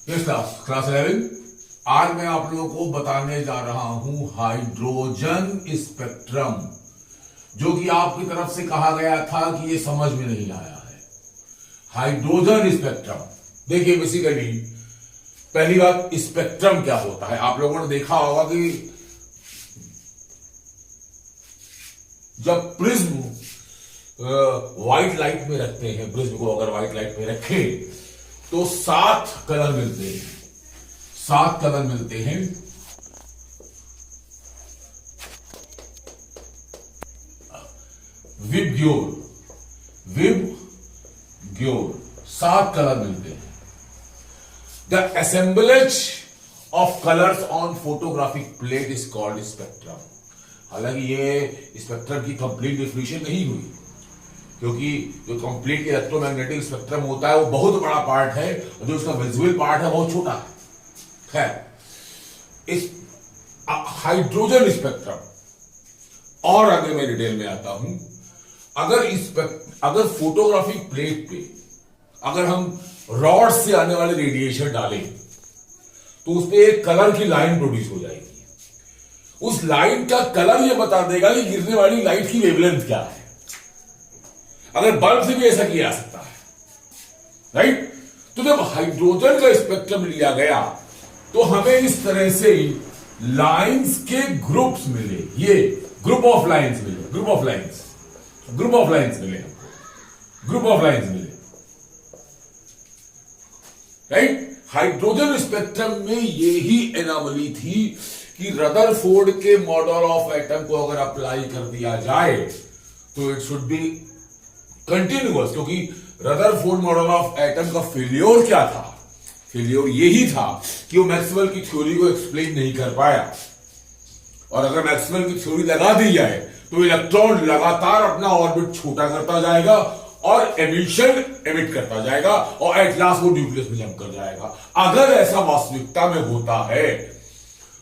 Yes class 11। आज मैं आप लोगों को बताने जा रहा हूं हाइड्रोजन स्पेक्ट्रम, जो कि आपकी तरफ से कहा गया था कि ये समझ में नहीं आया है। हाइड्रोजन स्पेक्ट्रम देखिए, बेसिकली पहली बात, स्पेक्ट्रम क्या होता है। आप लोगों ने देखा होगा कि जब प्रिज्म व्हाइट लाइट में रखते हैं, प्रिज्म को अगर व्हाइट लाइट में रखें तो 7 कलर मिलते हैं। 7 कलर मिलते हैं। विबग्योर 7 कलर मिलते हैं। The assemblage of colours on photographic plate is called spectrum. हालांकि ये स्पेक्ट्रम की कंप्लीट डेफिनेशन नहीं हुई, क्योंकि जो कंप्लीट इलेक्ट्रोमैग्नेटिक स्पेक्ट्रम होता है वो बहुत बड़ा पार्ट है, और जो उसका विजुअल पार्ट है बहुत छोटा है। इस हाइड्रोजन स्पेक्ट्रम और आगे मैं डिटेल में आता हूं। अगर फोटोग्राफिक प्लेट पे अगर हम रॉड से आने वाले रेडिएशन डालें तो उस पे एक कलर की लाइन प्रोड्यूस हो जाएगी। उस लाइन का कलर ये बता देगा कि गिरने वाली लाइट की वेवलेंथ क्या है। अगर बल्ब से भी ऐसा किया जा सकता है, राइट। तो जब हाइड्रोजन का स्पेक्ट्रम लिया गया तो हमें इस तरह से लाइंस के ग्रुप्स मिले। ये ग्रुप ऑफ लाइंस मिले, ग्रुप ऑफ लाइंस मिले, राइट। हाइड्रोजन स्पेक्ट्रम में यही एनॉमली थी कि रदरफोर्ड के मॉडल ऑफ एटम को अगर अप्लाई कर दिया जाए तो इट शुड बी कंटिन्यूअस, क्योंकि रदरफोर्ड मॉडल ऑफ एटम का फेलियर क्या था? फेलियर यही था कि वो मैक्सवेल की थ्योरी को एक्सप्लेन नहीं कर पाया। और अगर मैक्सवेल की थ्योरी लगा दी जाए तो इलेक्ट्रॉन लगातार अपना ऑर्बिट छोटा करता जाएगा और एमिशन एमिट करता जाएगा, और एट लास्ट वो न्यूक्लियस में जंप कर जाएगा। अगर ऐसा वास्तविकता में होता है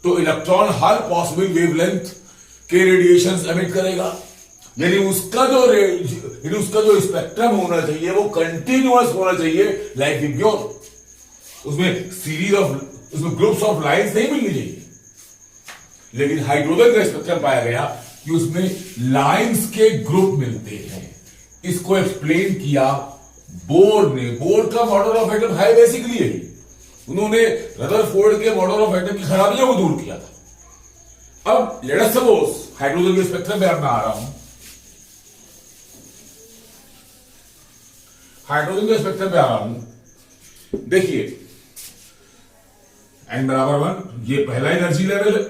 तो इलेक्ट्रॉन हर पॉसिबल वेवलेंथ के रेडिएशंस एमिट करेगा, यानी उसका जो स्पेक्ट्रम होना चाहिए वो कंटिन्यूअस होना चाहिए, लाइक विबग्योर। उसमें ग्रुप्स ऑफ लाइंस नहीं मिलनी चाहिए। लेकिन हाइड्रोजन का स्पेक्ट्रम पाया गया कि उसमें लाइंस के ग्रुप मिलते हैं। इसको एक्सप्लेन किया बोर ने। बोर का मॉडल ऑफ एटम है बेसिकली यही। उन्होंने रदरफोर्ड के मॉडल ऑफ एटम की खराबियों को दूर किया था। अब लेट अस सपोज हाइड्रोजन के स्पेक्ट्रम पे अब मैं आ रहा हूं। हाइड्रोजन के स्पेक्ट्रम पे आ रहा हूं। देखिए, n बराबर 1 ये पहला एनर्जी लेवल है,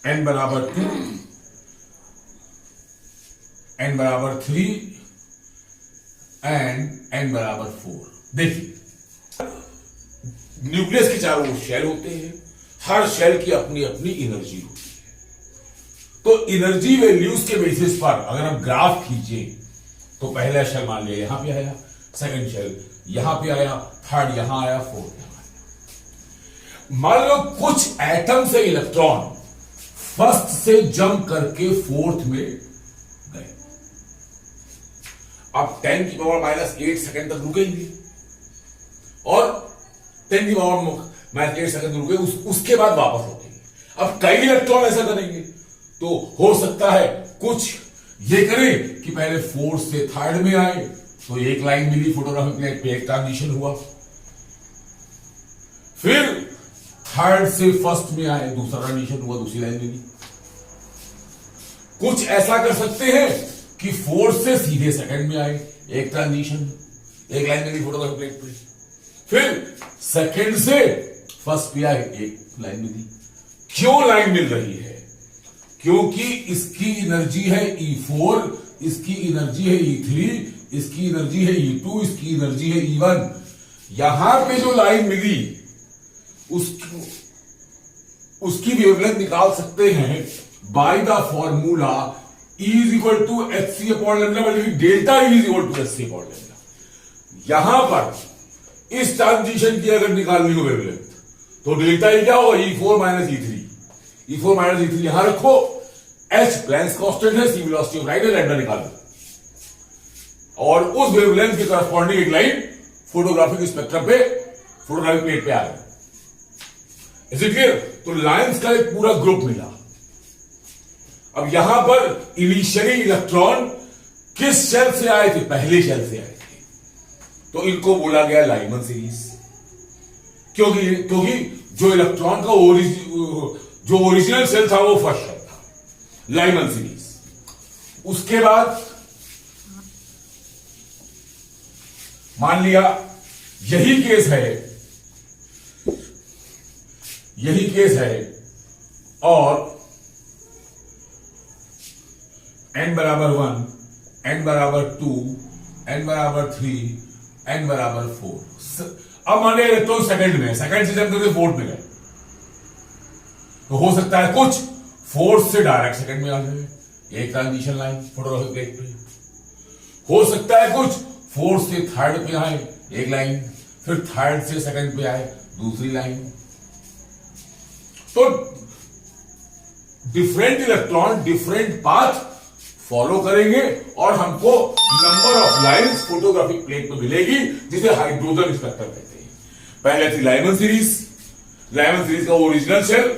n बराबर 2, n बराबर 3 एंड n बराबर 4। देखिए, न्यूक्लियस के चारों ओर शेल होते हैं। हर शेल की अपनी अपनी एनर्जी होती है। तो एनर्जी वैल्यूज के बेसिस पर अगर हम ग्राफ खींचे तो पहला शेल मान लिया यहां पे आया, सेकंड शेल यहां पे आया, थर्ड यहां आया, फोर्थ यहां आया। मान लो कुछ एटम से इलेक्ट्रॉन फर्स्ट से जंप करके फोर्थ में गए। अब 10 की पावर -8 सेकंड तक रुकेंगे और 10 की पावर -8 सेकंड रुके, उसके बाद वापस लौटेंगे। अब कई इलेक्ट्रॉन ऐसा करेंगे तो हो सकता है कुछ ये करें कि पहले फोर्थ से थर्ड में आए तो एक लाइन मिली फोटोग्राफिक प्लेट पे, एक ट्रांजिशन हुआ। फिर थर्ड से फर्स्ट में आए, दूसरा ट्रांजिशन हुआ, दूसरी लाइन मिली। कुछ ऐसा कर सकते हैं कि फोर्थ से सीधे सेकंड में आए, एक ट्रांजिशन, एक लाइन मिली फोटोग्राफिक प्लेट पे। फिर सेकंड से फर्स्ट पे आए, एक लाइन मिली। क्यों लाइन मिल रही है? क्योंकि इसकी एनर्जी है E4, इसकी एनर्जी है E3, इसकी एनर्जी है E2, इसकी एनर्जी है E1। यहां पे जो लाइन मिली उसकी वेवलेंथ निकाल सकते हैं by the formula E is equal to hc upon lambda बल्कि delta E is equal to hc upon lambda. यहां पर इस ट्रांजिशन की अगर निकालनी हो वेवलेंथ तो डेल्टा E क्या होगा? E4 minus E3। E4 minus E3 यहां रखो, h प्लैंक्स कांस्टेंट है, c वेलोसिटी ऑफ लाइट है, लैम्डा निकालो, और उस वेवलेंथ के करस्पॉन्डिंग एक लाइन फोटोग्राफिक स्पेक्ट्रम पे फोटोग्राफिक प्लेट पे आ गए। Is it clear? तो लाइंस का एक पूरा ग्रुप मिला। अब यहां पर इनिशियली इलेक्ट्रॉन किस शेल से आए थे? पहले शेल से आए थे, तो इनको बोला गया लाइमन सीरीज। क्योंकि जो इलेक्ट्रॉन का जो ओरिजिनल शेल था वो फर्स्ट शेल था, लाइमन सीरीज। उसके बाद मान लिया यही केस है और n बराबर 1, n बराबर 2, n बराबर 3, n बराबर 4। अब मान लिया इलेक्ट्रॉन सेकंड में, सेकंड से जब तक फोर्थ में गए, तो हो सकता है कुछ फोर्थ से डायरेक्ट सेकंड में आ जाए, एक ट्रांजिशन लाइन फोटोग्राफिक प्लेट पे। हो सकता है कुछ फोर्थ से थर्ड पे आए, एक लाइन, फिर थर्ड से सेकंड पे आए, दूसरी लाइन। तो different electron different path follow करेंगे और हमको number of lines photographic plate पे मिलेगी, जिसे हाइड्रोजन स्पेक्ट्रम कहते हैं। पहले थी लाइमन सीरीज का ओरिजिनल शेल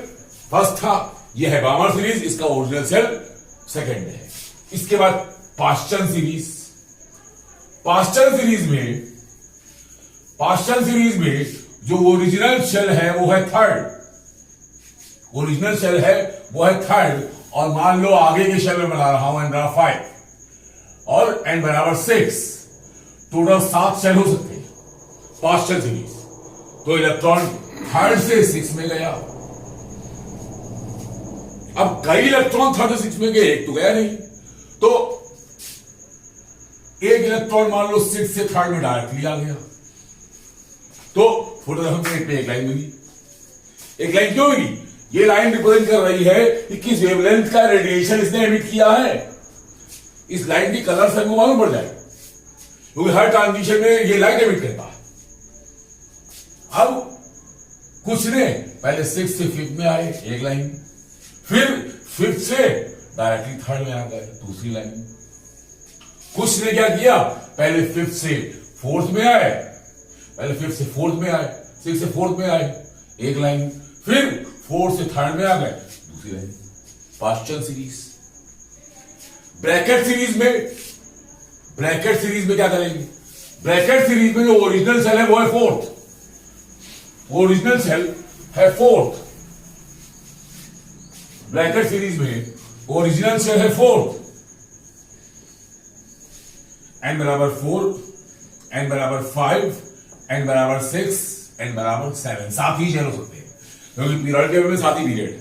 फर्स्ट था, यह है बामर सीरीज, इसका ओरिजिनल शेल सेकंड है। इसके बाद पाश्चन सीरीज में जो ओरिजिनल शेल है वो है थर्ड, और मान लो आगे के शेल में बना रहा हूं n बराबर 5 और n बराबर 6, टोटल 7 शेल हो सकते हैं पाश्चन सीरीज। तो इलेक्ट्रॉन थर्ड से 6 में गया। अब कई इलेक्ट्रॉन थर्ड से 6 में गए, एक तो गया नहीं, तो एक इलेक्ट्रॉन मान लो 6 से थर्ड में डायरेक्टली आ गया, तो फोटोग्राफिक प्लेट पे एक लाइन मिली। एक लाइन क्यों मिली? ये लाइन रिप्रेजेंट कर रही है कि किस वेवलेंथ का रेडिएशन इसने एमिट किया है। इस लाइन की कलर से हमको मालूम पड़ जाएगा, क्योंकि हर ट्रांजिशन में ये लाइट एमिट करता है। अब कुछ ने पहले 6 से 5th में आए, एक लाइन, फिर 5th से डायरेक्टली थर्ड में आ गए, दूसरी लाइन। कुछ ने क्या किया, पहले 5th से 4th में आए, 6th से 4th में आए, एक लाइन, फिर 4th से थर्ड में आ गए, दूसरी लाइन। पाश्चन सीरीज। ब्रैकेट सीरीज में क्या करेंगे? ब्रैकेट सीरीज में जो ओरिजिनल सेल है वो है फोर्थ, ब्रैकेट सीरीज में ओरिजिनल शेल है 4th, n बराबर 4, n बराबर 5, n बराबर 6, n बराबर 7, 7 ही शेल हो सकते हैं, क्योंकि पीरियड टेबल में 7 ही पीरियड।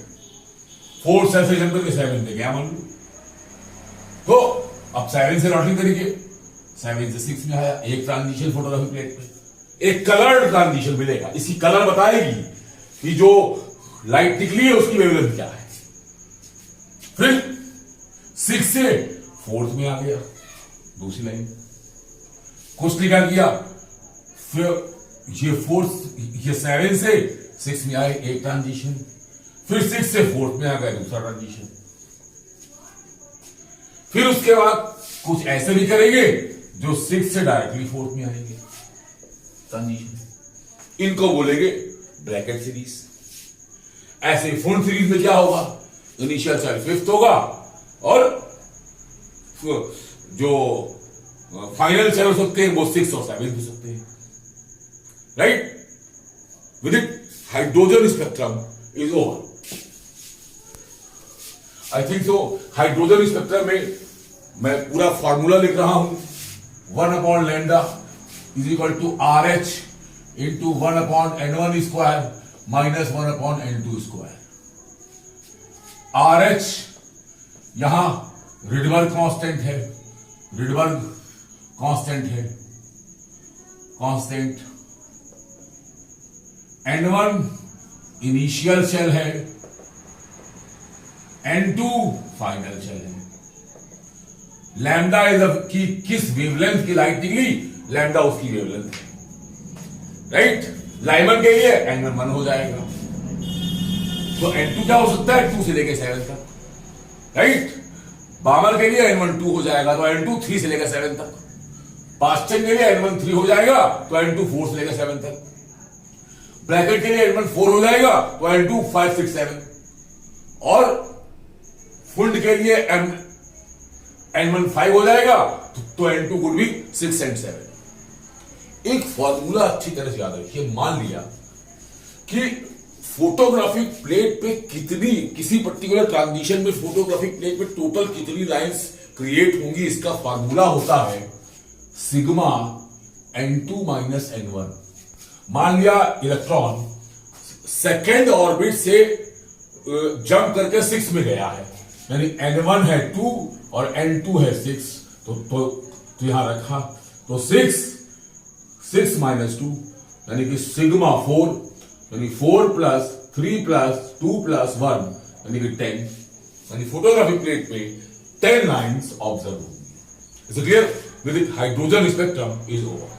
4 सेल से जंप करके 7 पे गया मान लो, तो अब 7 से लॉटिंग करेंगे, 7 से 6 में आया, एक ट्रांजिशन फोटोग्राफिक प्लेट पे, एक कलर ट्रांजिशन मिलेगा। इसकी कलर बताएगी कि जो लाइट निकली है उसकी वेवलेंथ क्या है। फिर 6 से 4th में आ गया, दूसरी लाइन। कुछ ने क्या किया, फिर ये 7 से 6 में आए, एक ट्रांजिशन, फिर 6 से 4th में आ गया, दूसरा ट्रांजिशन। फिर उसके बाद कुछ ऐसे भी करेंगे जो 6 से डायरेक्टली 4th में आएंगे, ट्रांजिशन। इनको बोलेंगे ब्रैकेट सीरीज। ऐसे फुल सीरीज में क्या होगा, इनिशियल शेल 5th होगा और जो फाइनल शेल हो सकते हैं वो 6 और 7 हो सकते हैं, right. With it hydrogen spectrum is over. I think so hydrogen spectrum में मैं पूरा फॉर्मूला लिख रहा हूं, 1/λ is equal to RH into 1/N1 square minus 1/N2 square। RH यहां रिडबर्ग कांस्टेंट है, N1 इनिशियल शेल है, N2 फाइनल शेल है। लैम्डा इज की किस वेवलेंथ की लाइट निकली, लैम्डा उसकी वेवलेंथ है, राइट। लाइमन के लिए N1 1 हो जाएगा, तो N2 क्या हो सकता है, 2 से लेकर 7 तक, राइट। बामर के लिए N1 2 हो जाएगा, तो N2 3 से लेकर 7 तक। पाश्चन के लिए N1 3 हो जाएगा, तो N2 4 से लेकर 7 तक। ब्रैकेट के लिए N1 4 हो जाएगा तो N2 5 6 7 और फुल्ड के लिए N1 5 हो जाएगा तो N2 वुड बी 6 and 7। एक फॉर्मूला अच्छी तरह से याद रखिए। मान लिया कि फोटोग्राफिक प्लेट पे किसी पर्टिकुलर ट्रांजिशन में फोटोग्राफिक प्लेट पे टोटल कितनी लाइंस क्रिएट होंगी, इसका फॉर्मूला होता है सिग्मा N2 माइनस N1। मान लिया इलेक्ट्रॉन सेकेंड ऑर्बिट से जंप करके 6 में गया है, यानी N1 है 2 और N2 है 6, तो यहां रखा तो 6 माइनस 2 यानी कि सिग्मा 4, यानी 4 प्लस 3 प्लस 2 प्लस 1 यानी कि 10, यानी फोटोग्राफिक प्लेट पे 10 लाइंस ऑब्जर्व होंगी। Is it clear? With hydrogen spectrum is over.